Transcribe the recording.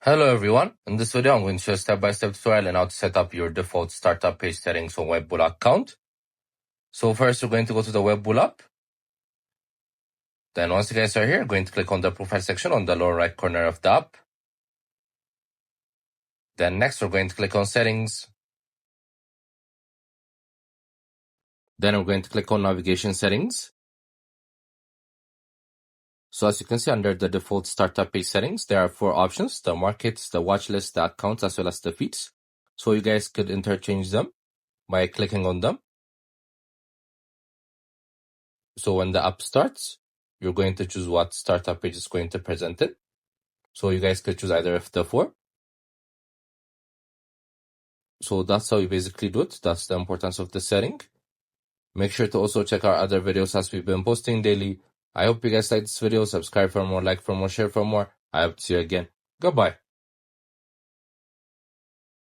Hello everyone, in this video I'm going to show a step-by-step tutorial on how to set up your default startup page settings on Webull account. So first we're going to go to the Webull app. Then once you guys are here, going to click on the profile section on the lower right corner of the app. Then next we're going to click on settings. Then we're going to click on navigation settings. So as you can see under the default startup page settings, there are 4 options: the markets, the watch list, the accounts, as well as the feeds. So you guys could interchange them by clicking on them. So when the app starts, you're going to choose what startup page is going to present it. So you guys could choose either of the 4. So that's how you basically do it. That's the importance of the setting. Make sure to also check our other videos as we've been posting daily. I hope you guys like this video. Subscribe for more, like for more, share for more. I hope to see you again. Goodbye.